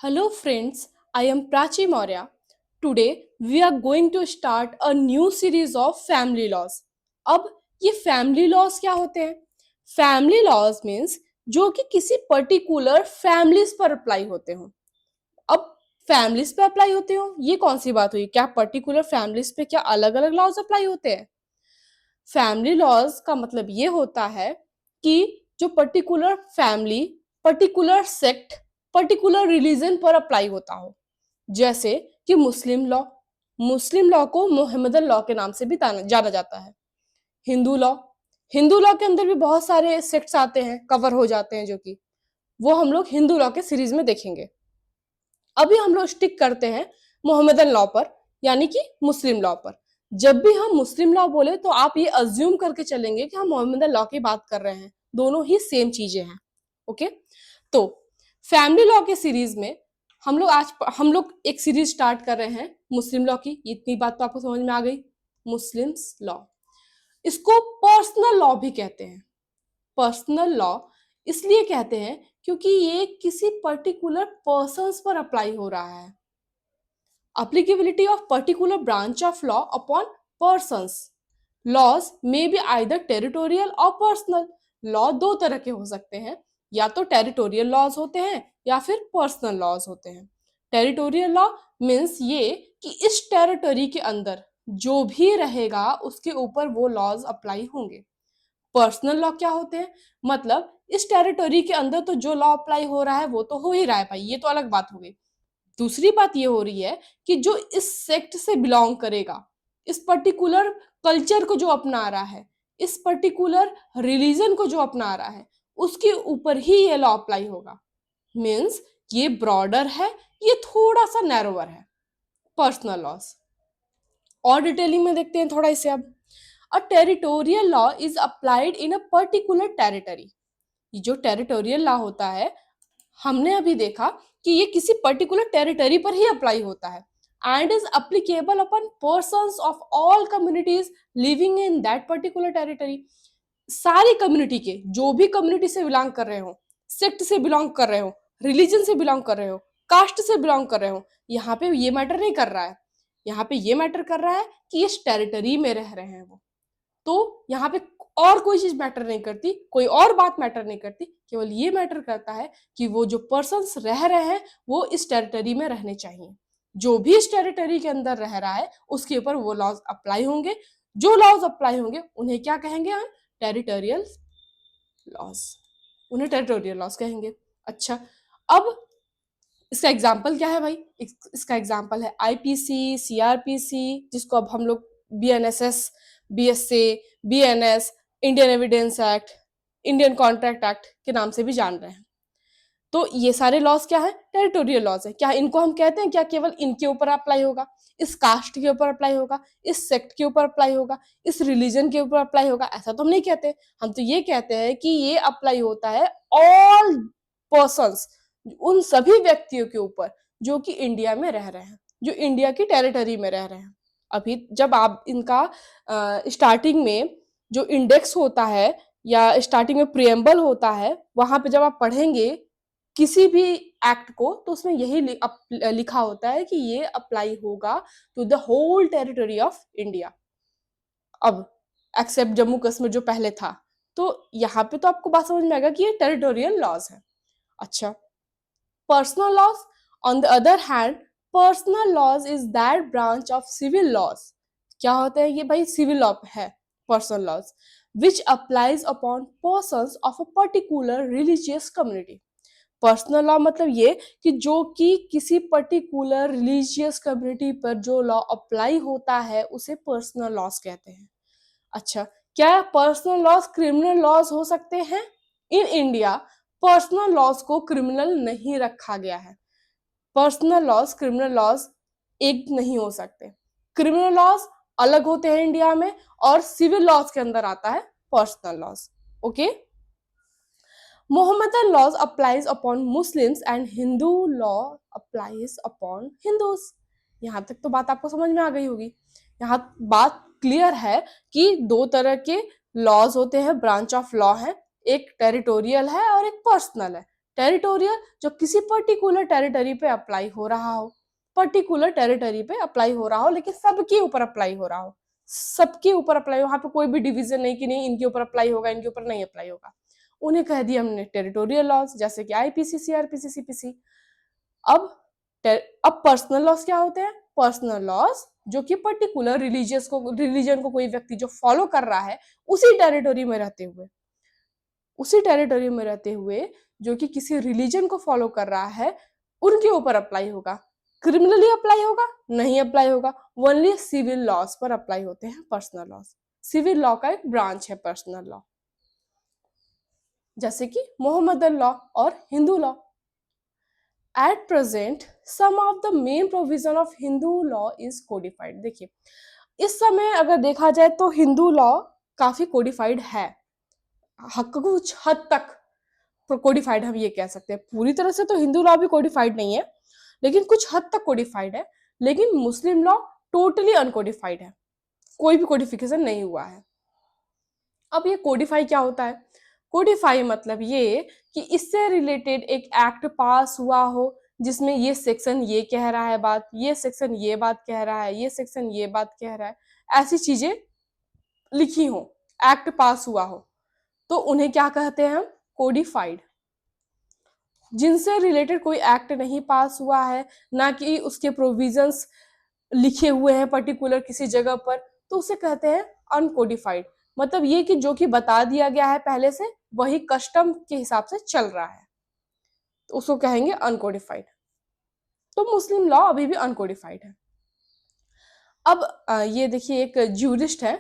Hello friends, I am Prachi Maurya. Today we are going to start a new series of family laws. अब ये family laws क्या होते हैं? Family laws means जो कि किसी पर्टिकुलर फैमिलीज पर अप्लाई होते हो। अब फैमिलीज पे अप्लाई होते हो ये कौन सी बात हुई? क्या पर्टिकुलर फैमिलीज पे क्या अलग अलग लॉज अप्लाई होते हैं? फैमिली लॉज का मतलब ये होता है कि जो particular family, particular sect, particular religion पर अप्लाई होता हो। जैसे कि मुस्लिम लॉ को मोहम्मदन लॉ के नाम से भी जाना जाता है। हिंदू लॉ, हिंदू लॉ के अंदर भी बहुत सारे सेक्ट्स आते हैं, कवर हो जाते हैं, जो कि वो हम लोग हिंदू लॉ के सीरीज में देखेंगे। अभी हम लोग स्टिक करते हैं मोहम्मदन लॉ पर, यानी कि मुस्लिम लॉ पर। जब भी हम मुस्लिम लॉ बोले तो आप ये अज्यूम करके चलेंगे कि हम मोहम्मदन लॉ की बात कर रहे हैं, दोनों ही सेम चीजें हैं। ओके, तो फैमिली लॉ के सीरीज में हम लोग एक सीरीज स्टार्ट कर रहे हैं मुस्लिम लॉ की। इतनी बात तो आपको समझ में आ गई। मुस्लिम्स लॉ, इसको पर्सनल लॉ भी कहते हैं। पर्सनल लॉ इसलिए कहते हैं क्योंकि ये किसी पर्टिकुलर पर्सन्स पर अप्लाई हो रहा है। Applicability of particular branch of law upon persons. Laws may be either territorial or personal. Law दो तरह के हो सकते हैं, या तो टेरिटोरियल लॉज होते हैं या फिर पर्सनल लॉज होते हैं। टेरिटोरियल लॉ मीन्स ये कि इस टेरिटरी के अंदर जो भी रहेगा उसके ऊपर वो लॉज अप्लाई होंगे। पर्सनल लॉ क्या होते हैं? मतलब इस टेरिटरी के अंदर तो जो लॉ अप्लाई हो रहा है वो तो हो ही रहा है भाई, ये तो अलग बात हो गई। दूसरी बात ये हो रही है कि जो इस सेक्ट से बिलोंग करेगा, इस पर्टिकुलर कल्चर को जो अपना रहा है, इस पर्टिकुलर रिलीजन को जो अपना रहा है, उसके ऊपर ही ये लॉ अप्लाई होगा। मीन्स ये ब्रॉडर है, ये थोड़ा सा नैरोवर है पर्सनल लॉस। और डिटेलिंग में देखते हैं थोड़ा इसे। अब a territorial law is applied in a particular territory. ये जो टेरिटोरियल लॉ होता है, हमने अभी देखा कि ये किसी पर्टिकुलर टेरिटरी पर ही अप्लाई होता है and is applicable upon persons of all communities living in that particular territory. सारी कम्युनिटी के, जो भी कम्युनिटी से बिलोंग कर रहे हो, सेक्ट से बिलोंग कर रहे हो, रिलीजन से बिलोंग कर रहे हो, कास्ट से बिलोंग कर रहे हो, यहाँ पे ये मैटर नहीं कर रहा है। यहाँ पे ये मैटर कर रहा है कि इस टेरिटरी में रह रहे हैं वो। तो यहाँ पे और कोई चीज मैटर नहीं करती, कोई और बात मैटर नहीं करती, केवल ये मैटर करता है कि वो जो पर्सन्स रह रहे हैं वो इस टेरिटरी में रहने चाहिए। जो भी इस टेरिटरी के अंदर रह रहा है उसके ऊपर वो लॉज अप्लाई होंगे। जो लॉज अप्लाई होंगे उन्हें क्या कहेंगे हम? Territorial laws. उन्हें टेरिटोरियल लॉज कहेंगे। अच्छा, अब इसका एग्जाम्पल क्या है भाई? इसका एग्जाम्पल है आईपीसी, सीआरपीसी, जिसको अब हम लोग BNSS, BSA, BNS, Indian evidence act, Indian contract act के नाम से भी जान रहे हैं। तो ये सारे लॉज क्या है? टेरिटोरियल लॉज है। क्या इनको हम कहते हैं क्या केवल इनके ऊपर अप्लाई होगा, इस कास्ट के ऊपर अप्लाई होगा, इस सेक्ट के ऊपर अप्लाई होगा, इस रिलीजन के ऊपर अप्लाई होगा? ऐसा तो हम नहीं कहते। हम तो ये कहते हैं कि ये अप्लाई होता है ऑल पर्सन्स, उन सभी व्यक्तियों के ऊपर जो कि इंडिया में रह रहे हैं, जो इंडिया की टेरिटरी में रह रहे हैं। अभी जब आप इनका स्टार्टिंग में जो इंडेक्स होता है या स्टार्टिंग में प्रियम्बल होता है, वहां पे जब आप पढ़ेंगे किसी भी एक्ट को, तो उसमें यही लिखा होता है कि ये अप्लाई होगा to the whole territory of India. अब एक्सेप्ट जम्मू कश्मीर जो पहले था। तो यहाँ पे तो आपको बात समझ में आएगा कि ये टेरिटोरियल लॉज है। अच्छा, personal laws on the other hand, personal laws is that branch of civil laws. क्या होता है ये भाई? सिविल लॉ है personal laws, which applies upon persons of a particular religious community. Personal law मतलब ये कि जो कि किसी पर्टिकुलर रिलीजियस कम्युनिटी पर जो लॉ अप्लाई होता है उसे पर्सनल लॉज कहते हैं। अच्छा, क्या पर्सनल लॉज क्रिमिनल लॉज हो सकते हैं? इन इंडिया पर्सनल लॉज को क्रिमिनल नहीं रखा गया है। पर्सनल लॉज क्रिमिनल लॉज एक नहीं हो सकते। क्रिमिनल लॉज अलग होते हैं इंडिया में, और सिविल लॉज के अंदर आता है personal laws. Okay, Mohammedan laws applies upon Muslims and Hindu law applies upon Hindus. यहाँ तक तो बात आपको समझ में आ गई होगी। यहाँ बात क्लियर है कि दो तरह के लॉज होते हैं, ब्रांच ऑफ लॉ है, एक टेरिटोरियल है और एक पर्सनल है। टेरिटोरियल जो किसी पर्टिकुलर टेरिटरी पे अप्लाई हो रहा हो, पर्टिकुलर टेरिटरी पे अप्लाई हो रहा हो, लेकिन सबके ऊपर अप्लाई हो रहा हो, सबके ऊपर अप्लाई हो, वहां पे कोई भी डिवीजन नहीं कि नहीं इनके ऊपर अप्लाई होगा इनके ऊपर नहीं अप्लाई होगा, उन्हें कह दिया हमने टेरिटोरियल लॉज, जैसे कि आईपीसी, सीआरपीसी, सीपीसी। अब अब पर्सनल लॉज क्या होते हैं? पर्सनल लॉज जो कि पर्टिकुलर रिलीजन को कोई व्यक्ति जो फॉलो कर रहा है उसी टेरिटोरी में रहते हुए, उसी टेरिटरी में रहते हुए जो कि किसी रिलीजन को फॉलो कर रहा है उनके ऊपर अप्लाई होगा। क्रिमिनली अप्लाई होगा? नहीं अप्लाई होगा, ओनली सिविल लॉज पर अप्लाई होते हैं पर्सनल लॉज। सिविल लॉ का एक ब्रांच है पर्सनल लॉ, जैसे कि मोहम्मदन लॉ और Hindu law. At present some of the main provision of Hindu law is codified. देखिए इस समय अगर देखा जाए तो हिंदू लॉ काफी कोडिफाइड है, कुछ हद तक कोडिफाइड हम ये कह सकते हैं। पूरी तरह से तो हिंदू लॉ भी कोडिफाइड नहीं है, लेकिन कुछ हद तक कोडिफाइड है। लेकिन मुस्लिम लॉ टोटली अनकोडिफाइड है, कोई भी कोडिफिकेशन नहीं हुआ है। अब ये कोडिफाई क्या होता है? कोडिफाई मतलब ये कि इससे रिलेटेड एक एक्ट पास हुआ हो जिसमें ये सेक्शन ये कह रहा है बात, ये सेक्शन ये बात कह रहा है, ये सेक्शन ये बात कह रहा है, ऐसी चीजें लिखी हो, एक्ट पास हुआ हो, तो उन्हें क्या कहते हैं हम? कोडिफाइड। जिनसे रिलेटेड कोई एक्ट नहीं पास हुआ है, ना कि उसके प्रोविजंस लिखे हुए हैं पर्टिकुलर किसी जगह पर, तो उसे कहते हैं अनकोडिफाइड। मतलब ये कि जो कि बता दिया गया है पहले से वही कस्टम के हिसाब से चल रहा है, तो उसको कहेंगे अनकोडिफाइड। तो मुस्लिम लॉ अभी भी अनकोडिफाइड है। अब ये देखिए एक ज्यूरिस्ट है,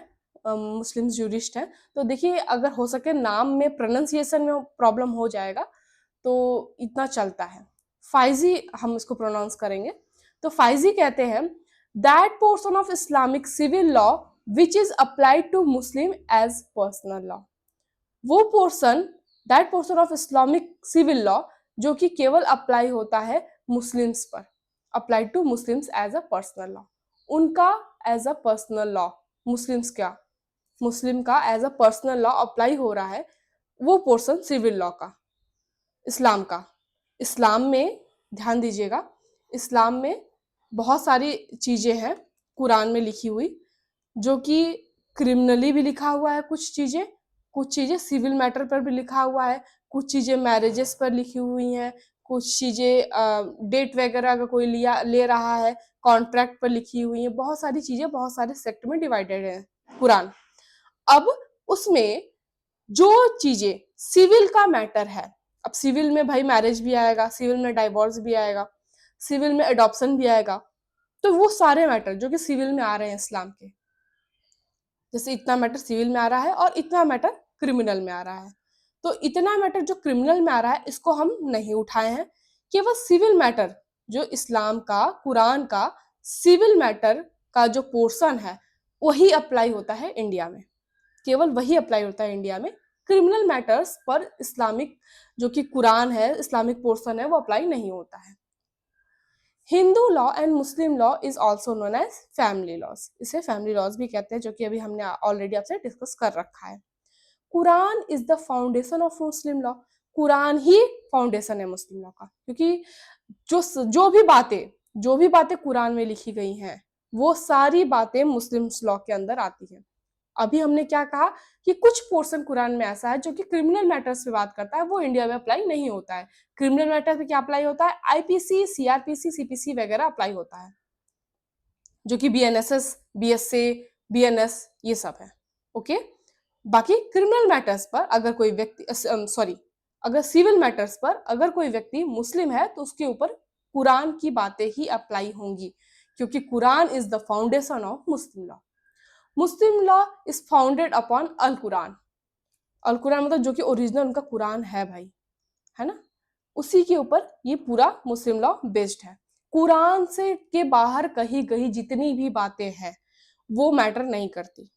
मुस्लिम ज्यूरिस्ट है, तो देखिए अगर हो सके नाम में प्रोनाउंसिएशन में प्रॉब्लम हो जाएगा तो इतना चलता है। फाइजी हम इसको प्रोनाउंस करेंगे, तो फाइजी कहते हैं that portion of Islamic civil law which is applied to Muslim as personal law. वो portion, that portion of Islamic civil law जो कि केवल अप्लाई होता है मुस्लिम्स पर, applied to Muslims as a personal law, उनका as a personal law, Muslims का, Muslim का as a personal law apply हो रहा है, वो पोर्शन सिविल लॉ का, इस्लाम का। इस्लाम में ध्यान दीजिएगा, इस्लाम में बहुत सारी चीजें हैं कुरान में लिखी हुई जो कि क्रिमिनली भी लिखा हुआ है, कुछ चीजें सिविल मैटर पर भी लिखा हुआ है, कुछ चीजें मैरिजेस पर लिखी हुई हैं, कुछ चीजें डेट वगैरह अगर कोई ले रहा है कॉन्ट्रैक्ट पर लिखी हुई है, बहुत सारी चीजें बहुत सारे सेक्ट में डिवाइडेड है कुरान। अब उसमें जो चीजें सिविल का मैटर है, अब सिविल में भाई मैरिज भी आएगा, सिविल में डाइवोर्स भी आएगा, सिविल में अडॉप्शन भी आएगा, तो वो सारे मैटर जो कि सिविल में आ रहे हैं इस्लाम के, जैसे इतना मैटर सिविल में आ रहा है और इतना मैटर क्रिमिनल में आ रहा है, तो इतना मैटर जो क्रिमिनल में आ रहा है इसको हम नहीं उठाए हैं, केवल सिविल मैटर जो इस्लाम का, कुरान का सिविल मैटर का जो पोर्शन है वही अप्लाई होता है इंडिया में, केवल वही अप्लाई होता है इंडिया में। क्रिमिनल मैटर्स पर इस्लामिक जो कि कुरान है, इस्लामिक पोर्शन है, वो अप्लाई नहीं होता है। Hindu law and Muslim law is also known as family laws, इसे फैमिली लॉज भी कहते हैं, जो कि अभी हमने ऑलरेडी आपसे डिस्कस कर रखा है। Quran is the foundation of Muslim law, Quran he foundation है मुस्लिम लॉ का, क्योंकि जो भी बातें कुरान में लिखी गई हैं वो सारी बातें मुस्लिम लॉ के अंदर आती हैं। अभी हमने क्या कहा कि कुछ पोर्शन कुरान में ऐसा है जो कि क्रिमिनल मैटर्स पे बात करता है, वो इंडिया में अप्लाई नहीं होता है। क्रिमिनल मैटर पे क्या अप्लाई होता है? आईपीसी, सीआरपीसी, सीपीसी वगैरह अप्लाई होता है, जो कि बीएनएसएस, बीएसए, बीएनएस ये सब है। ओके, बाकी क्रिमिनल मैटर्स पर अगर कोई व्यक्ति अगर सिविल मैटर्स पर अगर कोई व्यक्ति मुस्लिम है तो उसके ऊपर कुरान की बातें ही अप्लाई होंगी, क्योंकि Quran is the foundation of Muslim law. Muslim law is founded upon al Quran, al Quran मतलब जो कि ओरिजिनल उनका कुरान है भाई, है ना, उसी के ऊपर ये पूरा मुस्लिम लॉ बेस्ड है। कुरान से के बाहर कही गई जितनी भी बातें हैं वो मैटर नहीं करती,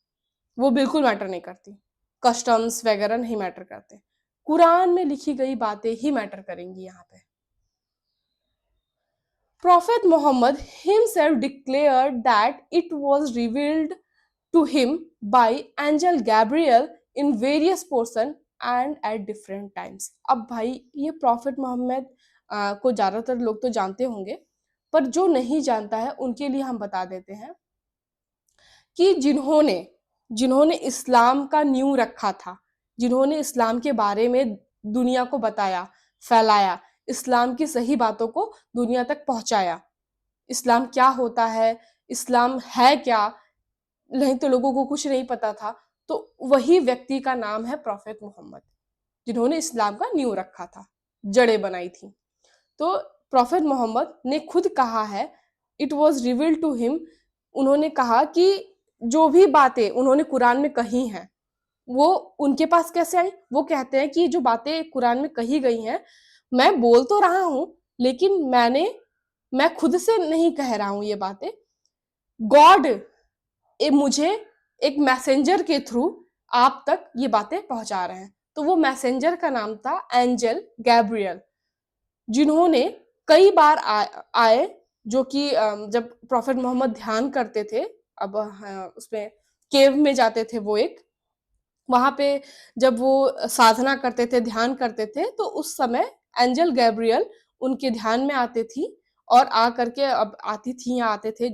वो बिल्कुल मैटर नहीं करती, कस्टम्स वगैरह नहीं मैटर करते, कुरान में लिखी गई बातें ही मैटर करेंगी यहाँ पे। Prophet Muhammad himself declared that it was revealed to him by angel Gabriel in various portion and at different times. अब भाई ये प्रॉफिट मोहम्मद को ज़्यादातर लोग तो जानते होंगे, पर जो नहीं जानता है उनके लिए हम बता देते हैं कि जिन्होंने जिन्होंने इस्लाम का नींव रखा था, जिन्होंने इस्लाम के बारे में दुनिया को बताया, फैलाया, इस्लाम की सही बातों को दुनिया तक पहुंचाया, इस्लाम क्या होता है, इस्लाम है क्या, नहीं तो लोगों को कुछ नहीं पता था, तो वही व्यक्ति का नाम है प्रॉफेट मोहम्मद, जिन्होंने इस्लाम का नींव रखा था, जड़ें बनाई थी। तो प्रॉफेट मोहम्मद ने खुद कहा है, it was revealed to him, उन्होंने कहा कि जो भी बातें उन्होंने कुरान में कही हैं वो उनके पास कैसे आई। वो कहते हैं कि जो बातें कुरान में कही गई हैं, मैं बोल तो रहा हूं, लेकिन मैं खुद से नहीं कह रहा हूं ये बातें, गॉड मुझे एक मैसेंजर के थ्रू आप तक ये बातें पहुंचा रहे हैं। तो वो मैसेंजर का नाम था एंजल गैब्रियल, जिन्होंने कई बार आए, जो कि जब प्रॉफेट मोहम्मद ध्यान करते थे, अब उसमें केव में जाते थे वो एक, वहां पे जब वो साधना करते थे, ध्यान करते थे, तो उस समय एंजल गैब्रियल उनके ध्यान में आते थी, और आ करके अब आती थी या आते थे,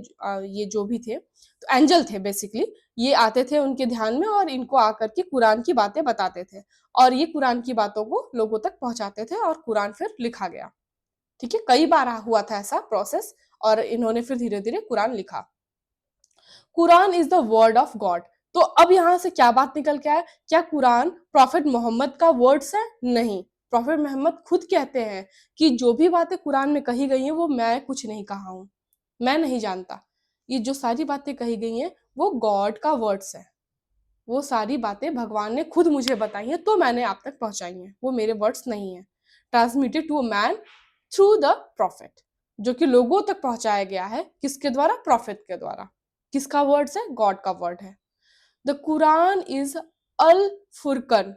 ये जो भी थे, तो एंजल थे बेसिकली, ये आते थे उनके ध्यान में और इनको आकर के कुरान की बातें बताते थे, और ये कुरान की बातों को लोगों तक पहुंचाते थे, और कुरान फिर लिखा गया। ठीक है, कई बार हुआ था ऐसा प्रोसेस, और इन्होंने फिर धीरे धीरे कुरान लिखा। Quran is the word of God. तो अब यहां से क्या बात निकल के आया, क्या कुरान प्रॉफेट मोहम्मद का वर्ड्स है? नहीं, प्रॉफेट मोहम्मद खुद कहते हैं कि जो भी बातें कुरान में कही गई हैं वो मैं कुछ नहीं कहा हूं, मैं नहीं जानता, ये जो सारी बातें कही गई हैं वो गॉड का वर्ड्स है, वो सारी बातें भगवान ने खुद मुझे बताई हैं, तो मैंने आप तक पहुंचाई हैं, वो मेरे वर्ड्स नहीं है। Transmitted to a man through the profit, जो कि लोगों तक पहुंचाया गया है, किसके द्वारा? प्रॉफिट के द्वारा। किसका वर्ड्स है? गॉड का वर्ड है। The Quran is al Furqan.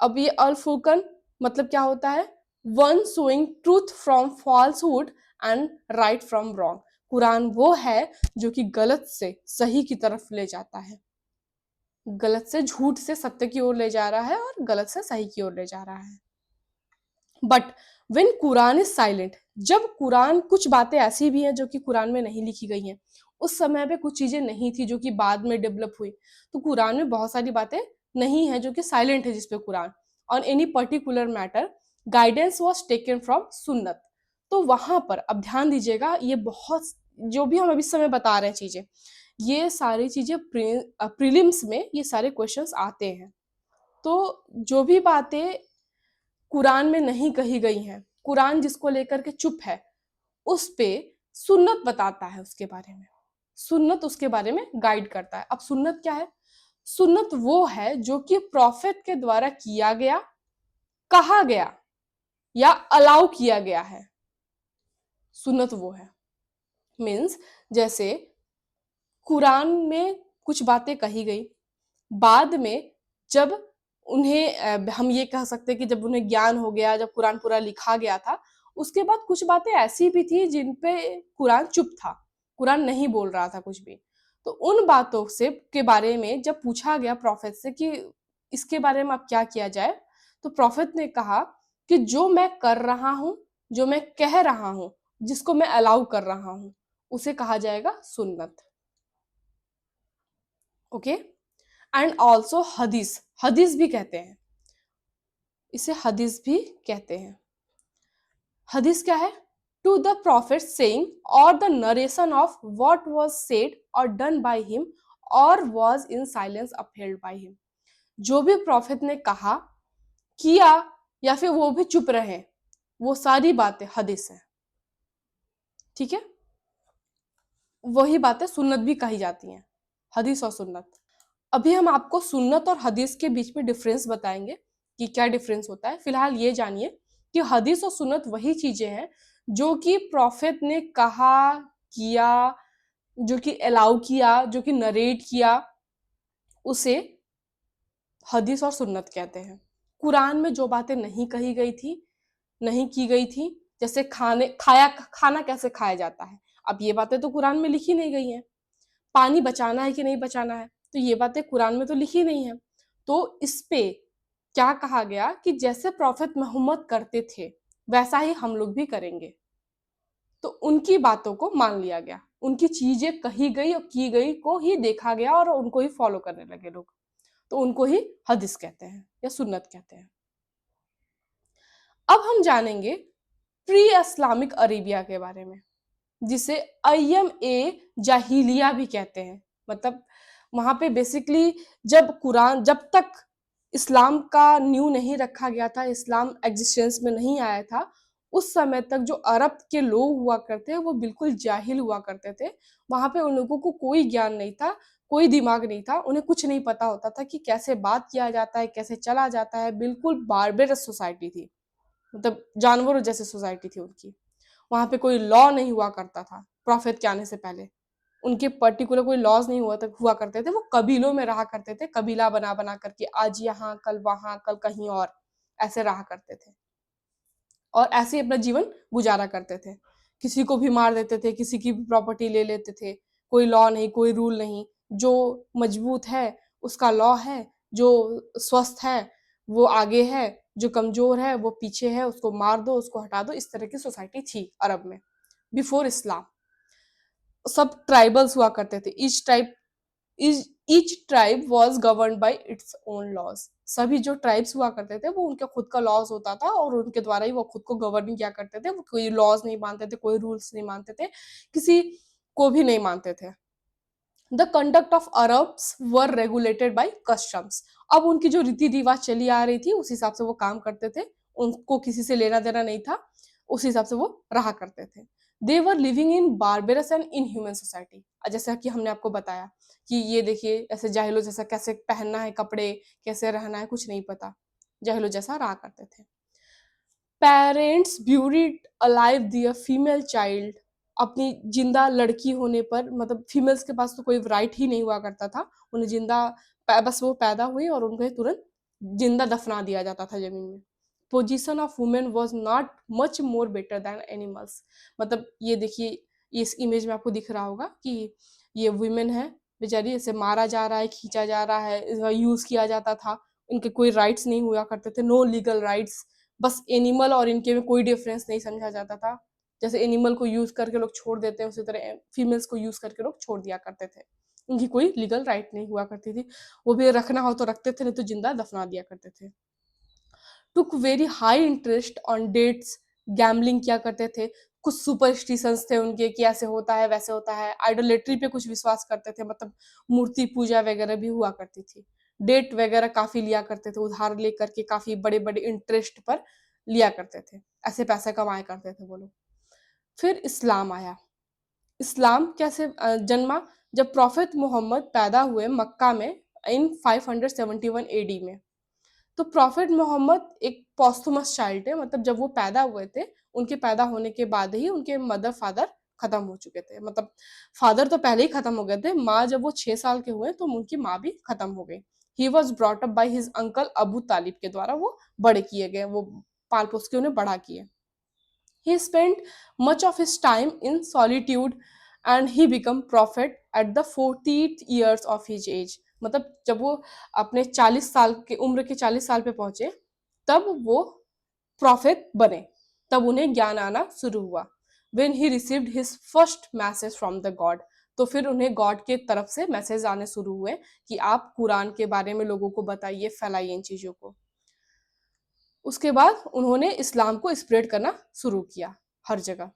अब ये अल फुरकन मतलब क्या होता है? One showing truth from falsehood and right from wrong. Quran वो है जो कि गलत से सही की तरफ ले जाता है, गलत से झूठ से सत्य की ओर ले जा रहा है, और गलत से सही की ओर ले जा रहा है। But when Quran is silent, जब कुरान, कुछ बातें ऐसी भी हैं जो कि कुरान में नहीं लिखी गई हैं, उस समय पे कुछ चीजें नहीं थी जो कि बाद में डेवलप हुई, तो कुरान में बहुत सारी बातें नहीं है जो कि साइलेंट है, जिसपे Quran on any particular matter guidance was taken from सुन्नत। तो वहां पर अब ध्यान दीजिएगा, ये बहुत, जो भी हम अभी समय बता रहे हैं चीजें, ये सारी चीजें प्रीलिम्स में ये सारे क्वेश्चंस आते हैं। तो जो भी बातें कुरान में नहीं कही गई हैं, कुरान जिसको लेकर के चुप है, उस पे सुन्नत बताता है उसके बारे में, सुन्नत उसके बारे में गाइड करता है। अब सुन्नत क्या है? सुन्नत वो है जो कि प्रॉफिट के द्वारा किया गया, कहा गया, या अलाउ किया गया है, सुन्नत वो है। मीन्स जैसे कुरान में कुछ बातें कही गई, बाद में जब उन्हें हम ये कह सकते हैं कि जब उन्हें ज्ञान हो गया, जब कुरान पूरा लिखा गया था, उसके बाद कुछ बातें ऐसी भी थी जिन पे कुरान चुप था, कुरान नहीं बोल रहा था कुछ भी। तो उन बातों से के बारे में जब पूछा गया प्रॉफेट से कि इसके बारे में अब क्या किया जाए, तो प्रॉफेट ने कहा कि जो मैं कर रहा हूं, जो मैं कह रहा हूं, जिसको मैं अलाउ कर रहा हूं, उसे कहा जाएगा सुन्नत। ओके, एंड ऑल्सो हदीस, हदीस भी कहते हैं इसे, हदीस भी कहते हैं। हदीस क्या है? टू द प्रॉफिट सेइंग और the narration of what was said और डन बाय हिम और was in silence upheld by him. जो भी प्रॉफिट ने कहा, किया, या फिर वो भी चुप रहे, वो सारी बातें हदीस है। ठीक है, वही बातें सुन्नत भी कही जाती हैं, हदीस और सुन्नत। अभी हम आपको सुन्नत और हदीस के बीच में डिफरेंस बताएंगे कि क्या डिफरेंस होता है। फिलहाल ये जानिए कि हदीस और सुन्नत वही चीजें हैं जो कि प्रॉफिट ने कहा, किया, जो कि अलाउ किया, जो कि नरेट किया, उसे हदीस और सुन्नत कहते हैं। कुरान में जो बातें नहीं कही गई थी, नहीं की गई थी, जैसे खाना कैसे खाया जाता है, अब ये बातें तो कुरान में लिखी नहीं गई हैं। पानी बचाना है कि नहीं बचाना है, तो ये बातें कुरान में तो लिखी नहीं है। तो इस पे क्या कहा गया कि जैसे प्रॉफिट मोहम्मद करते थे वैसा ही हम लोग भी करेंगे। तो उनकी बातों को मान लिया गया, उनकी चीजें कही गई और की गई को ही देखा गया और उनको ही फॉलो करने लगे लोग। तो उनको ही हदीस कहते हैं या सुन्नत कहते हैं। अब हम जानेंगे प्री इस्लामिक अरेबिया के बारे में, जिसे अय्यम ए जाहिलिया भी कहते हैं। मतलब वहां पे बेसिकली जब तक इस्लाम का न्यू नहीं रखा गया था, इस्लाम एग्जिस्टेंस में नहीं आया था, उस समय तक जो अरब के लोग हुआ करते हैं वो बिल्कुल जाहिल हुआ करते थे। वहां पे उन लोगों को कोई ज्ञान नहीं था, कोई दिमाग नहीं था, उन्हें कुछ नहीं पता होता था कि कैसे बात किया जाता है, कैसे चला जाता है। बिल्कुल बारबेरस सोसाइटी थी, मतलब जानवरों जैसे सोसाइटी थी उनकी। वहां पे कोई लॉ नहीं हुआ करता था प्रॉफिट के आने से पहले। उनके पर्टिकुलर कोई लॉज नहीं हुआ करते थे। वो कबीलों में रहा करते थे, कबीला बना बना करके, आज यहाँ कल वहां कल कहीं और, ऐसे रहा करते थे और ऐसे ही अपना जीवन गुजारा करते थे। किसी को भी मार देते थे, किसी की भी प्रॉपर्टी ले लेते थे। कोई लॉ नहीं, कोई रूल नहीं। जो मजबूत है उसका लॉ है, जो स्वस्थ है वो आगे है, जो कमजोर है वो पीछे है, उसको मार दो, उसको हटा दो। इस तरह की सोसाइटी थी अरब में बिफोर इस्लाम। सब ट्राइबल्स हुआ करते थे। Each tribe was govern by its own laws. सभी जो ट्राइब्स हुआ करते थे वो उनका खुद का लॉज होता था और उनके द्वारा ही वो खुद को गवर्न किया करते थे। वो कोई लॉज नहीं मानते थे, कोई रूल्स नहीं मानते थे, किसी को भी नहीं मानते थे। The conduct of Arabs were regulated by customs. अब उनकी जो रीति रिवाज चली आ रही थी उस हिसाब से वो काम करते थे। उनको किसी से लेना देना नहीं था, उस हिसाब से वो रहा करते थे। They were living in barbarous and inhuman society. जैसा कि हमने आपको बताया कि ये देखिए ऐसे जाहिलों जैसा कैसे पहनना है कपड़े, कैसे रहना है, कुछ नहीं पता, जाहिलों जैसा रहा करते थे। पेरेंट्स ब्यूरिड अलाइव दियर फीमेल चाइल्ड। अपनी जिंदा लड़की होने पर, मतलब फीमेल्स के पास तो कोई राइट ही नहीं हुआ करता था, उन्हें बस वो पैदा हुई और उनको तुरंत जिंदा दफना दिया जाता था जमीन में। Position of women was not much more better than animals. मतलब ये देखिए, इस इमेज में आपको दिख रहा होगा कि ये वुमेन है बेचारी, ऐसे मारा जा रहा है, खींचा जा रहा है, यूज किया जाता था। इनके कोई राइट्स नहीं हुआ करते थे, नो लीगल राइट्स। बस एनिमल और इनके में कोई डिफरेंस नहीं समझा जाता था। जैसे एनिमल को यूज करके लोग छोड़ देते हैं, उसी तरह फीमेल्स को यूज करके लोग छोड़ दिया करते थे। उनकी कोई लीगल राइट नहीं हुआ करती थी। वो भी रखना हो तो रखते थे, नहीं तो जिंदा दफना दिया करते थे। Took very high interest on debts. Gambling किया करते थे। कुछ सुपरस्टिशंस थे उनके कि ऐसे होता है वैसे होता है। आइडोलेट्री पे कुछ विश्वास करते थे, मतलब मूर्ति पूजा वगैरह भी हुआ करती थी। डेट वगैरह काफी लिया करते थे, उधार लेकर के काफी बड़े बड़े इंटरेस्ट पर लिया करते थे। ऐसे पैसे कमाया करते थे वो लोग। फिर इस्लाम आया। इस्लाम कैसे जन्मा? जब प्रॉफिट मोहम्मद पैदा हुए मक्का में इन 571 एडी में। तो प्रॉफिट मोहम्मद एक पॉस्थुमस चाइल्ड है, मतलब जब वो पैदा हुए थे उनके पैदा होने के बाद ही उनके मदर फादर खत्म हो चुके थे। मतलब फादर तो पहले ही खत्म हो गए थे, माँ जब वो 6 साल के हुए तो उनकी माँ भी खत्म हो गई। He was brought up by his uncle Abu Talib के द्वारा वो बड़े किए गए, वो पाल पोस के उन्हें बड़ा किए। He spent much of his time in solitude and he became prophet at the 40th years of his age. मतलब जब वो अपने 40 साल के उम्र के 40 साल पे पहुंचे तब वो प्रॉफिट बने, तब उन्हें ज्ञान आना शुरू हुआ। When he received his first message from the God, तो फिर उन्हें गॉड के तरफ से मैसेज आने शुरू हुए कि आप कुरान के बारे में लोगों को बताइए, फैलाइए इन चीजों को। उसके बाद उन्होंने इस्लाम को स्प्रेड करना शुरू किया हर जगह।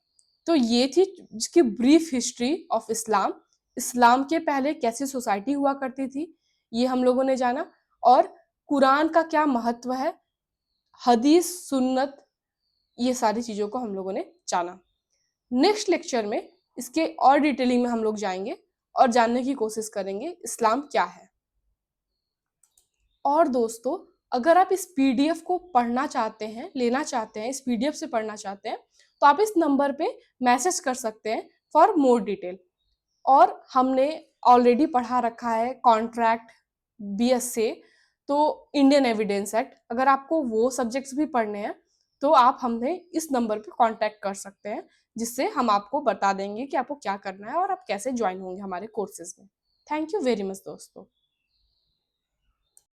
तो ये थी जिसकी ब्रीफ हिस्ट्री ऑफ इस्लाम। इस्लाम के पहले कैसी सोसाइटी हुआ करती थी ये हम लोगों ने जाना, और कुरान का क्या महत्व है, हदीस सुन्नत, ये सारी चीजों को हम लोगों ने जाना। नेक्स्ट लेक्चर में इसके और डिटेलिंग में हम लोग जाएंगे और जानने की कोशिश करेंगे इस्लाम क्या है। और दोस्तों, अगर आप इस पीडीएफ को पढ़ना चाहते हैं, लेना चाहते हैं, इस पीडीएफ से पढ़ना चाहते हैं, तो आप इस नंबर पे मैसेज कर सकते हैं फॉर मोर डिटेल। और हमने ऑलरेडी पढ़ा रखा है कॉन्ट्रैक्ट, बीएसए, तो इंडियन एविडेंस एक्ट। अगर आपको वो सब्जेक्ट्स भी पढ़ने हैं तो आप हमें इस नंबर पे कांटेक्ट कर सकते हैं, जिससे हम आपको बता देंगे कि आपको क्या करना है और आप कैसे ज्वाइन होंगे हमारे कोर्सेज में। थैंक यू वेरी मच दोस्तों।